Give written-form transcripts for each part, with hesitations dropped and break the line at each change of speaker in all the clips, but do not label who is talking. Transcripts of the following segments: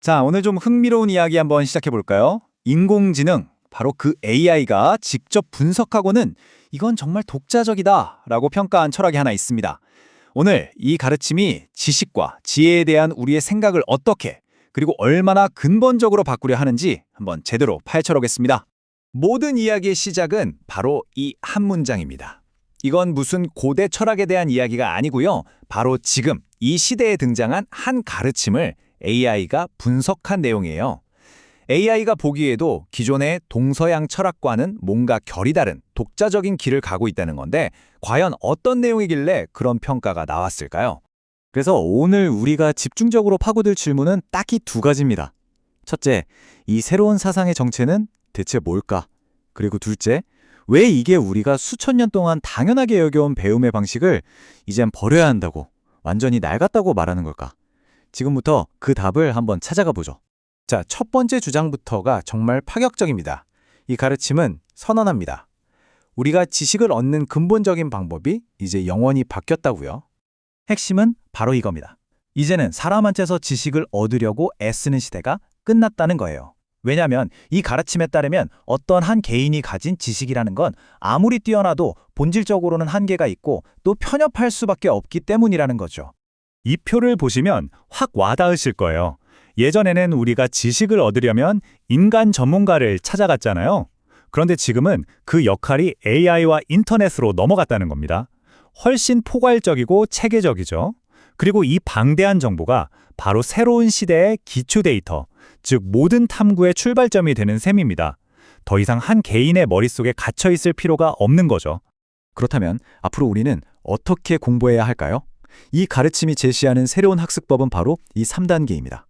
자, 오늘 좀 흥미로운 이야기 한번 시작해 볼까요? 인공지능, 바로 그 AI가 직접 분석하고는 이건 정말 독자적이다 라고 평가한 철학이 하나 있습니다. 오늘 이 가르침이 지식과 지혜에 대한 우리의 생각을 어떻게, 그리고 얼마나 근본적으로 바꾸려 하는지 한번 제대로 파헤쳐 보겠습니다. 모든 이야기의 시작은 바로 이 한 문장입니다. 이건 무슨 고대 철학에 대한 이야기가 아니고요. 바로 지금 이 시대에 등장한 한 가르침을 AI가 분석한 내용이에요. AI가 보기에도 기존의 동서양 철학과는 뭔가 결이 다른 독자적인 길을 가고 있다는 건데 과연 어떤 내용이길래 그런 평가가 나왔을까요?
그래서 오늘 우리가 집중적으로 파고들 질문은 딱히 두 가지입니다. 첫째, 이 새로운 사상의 정체는 대체 뭘까? 그리고 둘째, 왜 이게 우리가 수천 년 동안 당연하게 여겨온 배움의 방식을 이젠 버려야 한다고, 완전히 낡았다고 말하는 걸까? 지금부터 그 답을 한번 찾아가 보죠.
자, 첫 번째 주장부터가 정말 파격적입니다. 이 가르침은 선언합니다. 우리가 지식을 얻는 근본적인 방법이 이제 영원히 바뀌었다고요. 핵심은 바로 이겁니다. 이제는 사람한테서 지식을 얻으려고 애쓰는 시대가 끝났다는 거예요. 왜냐하면 이 가르침에 따르면 어떤 한 개인이 가진 지식이라는 건 아무리 뛰어나도 본질적으로는 한계가 있고 또 편협할 수밖에 없기 때문이라는 거죠.
이 표를 보시면 확 와닿으실 거예요. 예전에는 우리가 지식을 얻으려면 인간 전문가를 찾아갔잖아요. 그런데 지금은 그 역할이 AI와 인터넷으로 넘어갔다는 겁니다. 훨씬 포괄적이고 체계적이죠. 그리고 이 방대한 정보가 바로 새로운 시대의 기초 데이터, 즉 모든 탐구의 출발점이 되는 셈입니다. 더 이상 한 개인의 머릿속에 갇혀 있을 필요가 없는 거죠.
그렇다면 앞으로 우리는 어떻게 공부해야 할까요? 이 가르침이 제시하는 새로운 학습법은 바로 이 3단계입니다.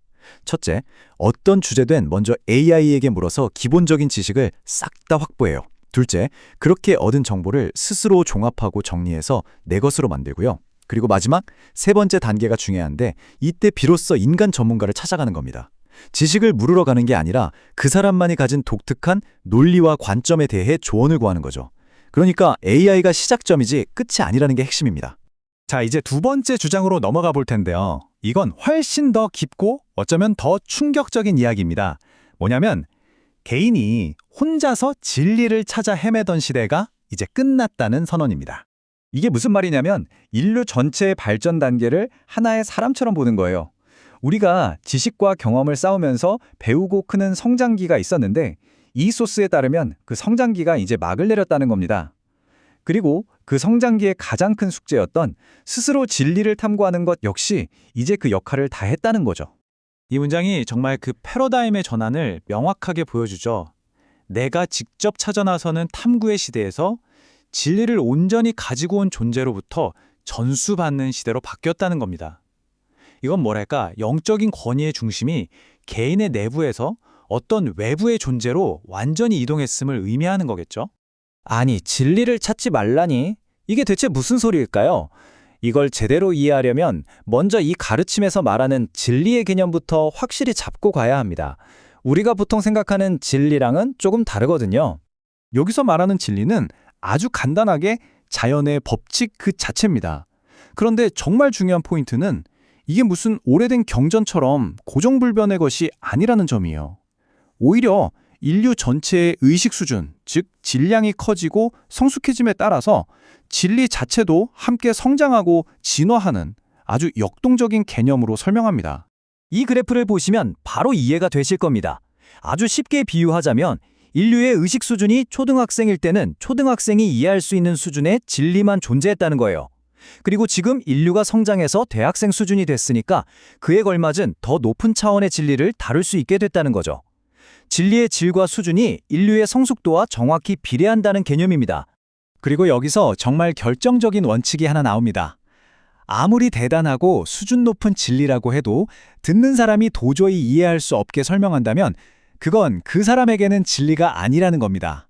첫째, 어떤 주제든 먼저 AI에게 물어서 기본적인 지식을 싹 다 확보해요. 둘째, 그렇게 얻은 정보를 스스로 종합하고 정리해서 내 것으로 만들고요. 그리고 마지막, 세 번째 단계가 중요한데 이때 비로소 인간 전문가를 찾아가는 겁니다. 지식을 물으러 가는 게 아니라 그 사람만이 가진 독특한 논리와 관점에 대해 조언을 구하는 거죠. 그러니까 AI가 시작점이지 끝이 아니라는 게 핵심입니다.
자, 이제 두 번째 주장으로 넘어가 볼 텐데요. 이건 훨씬 더 깊고 어쩌면 더 충격적인 이야기입니다. 뭐냐면 개인이 혼자서 진리를 찾아 헤매던 시대가 이제 끝났다는 선언입니다. 이게 무슨 말이냐면 인류 전체의 발전 단계를 하나의 사람처럼 보는 거예요. 우리가 지식과 경험을 쌓으면서 배우고 크는 성장기가 있었는데 이 소스에 따르면 그 성장기가 이제 막을 내렸다는 겁니다. 그리고 그 성장기의 가장 큰 숙제였던 스스로 진리를 탐구하는 것 역시 이제 그 역할을 다 했다는 거죠. 이 문장이 정말 그 패러다임의 전환을 명확하게 보여주죠. 내가 직접 찾아 나서는 탐구의 시대에서 진리를 온전히 가지고 온 존재로부터 전수받는 시대로 바뀌었다는 겁니다. 이건 뭐랄까, 영적인 권위의 중심이 개인의 내부에서 어떤 외부의 존재로 완전히 이동했음을 의미하는 거겠죠?
아니, 진리를 찾지 말라니? 이게 대체 무슨 소리일까요? 이걸 제대로 이해하려면 먼저 이 가르침에서 말하는 진리의 개념부터 확실히 잡고 가야 합니다. 우리가 보통 생각하는 진리랑은 조금 다르거든요.
여기서 말하는 진리는 아주 간단하게 자연의 법칙 그 자체입니다. 그런데 정말 중요한 포인트는 이게 무슨 오래된 경전처럼 고정불변의 것이 아니라는 점이에요. 오히려 인류 전체의 의식 수준, 즉 질량이 커지고 성숙해짐에 따라서 진리 자체도 함께 성장하고 진화하는 아주 역동적인 개념으로 설명합니다.
이 그래프를 보시면 바로 이해가 되실 겁니다. 아주 쉽게 비유하자면 인류의 의식 수준이 초등학생일 때는 초등학생이 이해할 수 있는 수준의 진리만 존재했다는 거예요. 그리고 지금 인류가 성장해서 대학생 수준이 됐으니까 그에 걸맞은 더 높은 차원의 진리를 다룰 수 있게 됐다는 거죠. 진리의 질과 수준이 인류의 성숙도와 정확히 비례한다는 개념입니다.
그리고 여기서 정말 결정적인 원칙이 하나 나옵니다. 아무리 대단하고 수준 높은 진리라고 해도 듣는 사람이 도저히 이해할 수 없게 설명한다면 그건 그 사람에게는 진리가 아니라는 겁니다.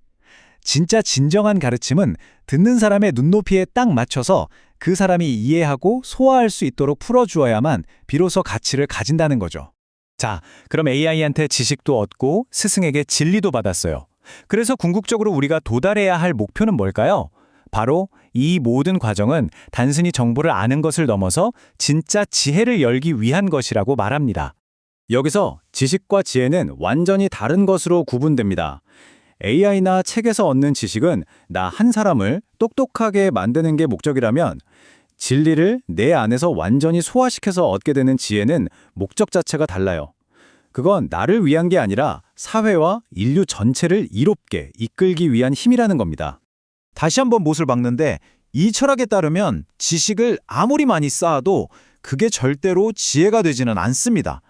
진짜 진정한 가르침은 듣는 사람의 눈높이에 딱 맞춰서 그 사람이 이해하고 소화할 수 있도록 풀어주어야만 비로소 가치를 가진다는 거죠. 자, 그럼 AI한테 지식도 얻고 스승에게 진리도 받았어요. 그래서 궁극적으로 우리가 도달해야 할 목표는 뭘까요? 바로 이 모든 과정은 단순히 정보를 아는 것을 넘어서 진짜 지혜를 열기 위한 것이라고 말합니다.
여기서 지식과 지혜는 완전히 다른 것으로 구분됩니다. AI나 책에서 얻는 지식은 나 한 사람을 똑똑하게 만드는 게 목적이라면 진리를 내 안에서 완전히 소화시켜서 얻게 되는 지혜는 목적 자체가 달라요. 그건 나를 위한 게 아니라 사회와 인류 전체를 이롭게 이끌기 위한 힘이라는 겁니다.
다시 한번 못을 박는데 이 철학에 따르면 지식을 아무리 많이 쌓아도 그게 절대로 지혜가 되지는 않습니다.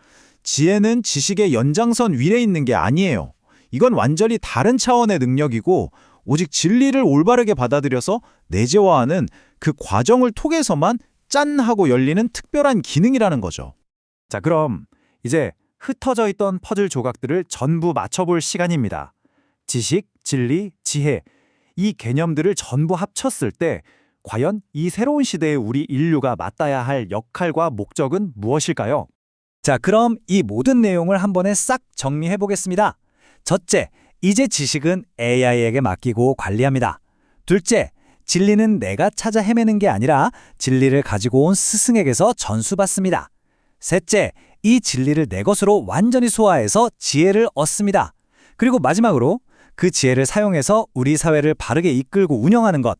지혜는 지식의 연장선 위에 있는 게 아니에요. 이건 완전히 다른 차원의 능력이고 오직 진리를 올바르게 받아들여서 내재화하는 그 과정을 통해서만 짠 하고 열리는 특별한 기능이라는 거죠.
자, 그럼 이제 흩어져 있던 퍼즐 조각들을 전부 맞춰볼 시간입니다. 지식, 진리, 지혜, 이 개념들을 전부 합쳤을 때 과연 이 새로운 시대에 우리 인류가 맡아야 할 역할과 목적은 무엇일까요? 자, 그럼 이 모든 내용을 한 번에 싹 정리해 보겠습니다. 첫째, 이제 지식은 AI에게 맡기고 관리합니다. 둘째, 진리는 내가 찾아 헤매는 게 아니라 진리를 가지고 온 스승에게서 전수받습니다. 셋째, 이 진리를 내 것으로 완전히 소화해서 지혜를 얻습니다. 그리고 마지막으로 그 지혜를 사용해서 우리 사회를 바르게 이끌고 운영하는 것.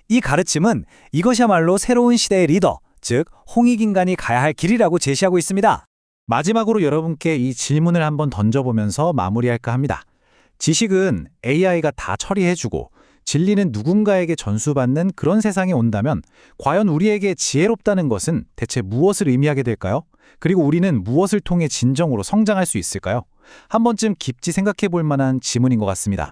이 가르침은 이것이야말로 새로운 시대의 리더, 즉 홍익인간이 가야 할 길이라고 제시하고 있습니다.
마지막으로 여러분께 이 질문을 한번 던져보면서 마무리할까 합니다. 지식은 AI가 다 처리해주고 진리는 누군가에게 전수받는 그런 세상이 온다면 과연 우리에게 지혜롭다는 것은 대체 무엇을 의미하게 될까요? 그리고 우리는 무엇을 통해 진정으로 성장할 수 있을까요? 한 번쯤 깊이 생각해 볼 만한 지문인 것 같습니다.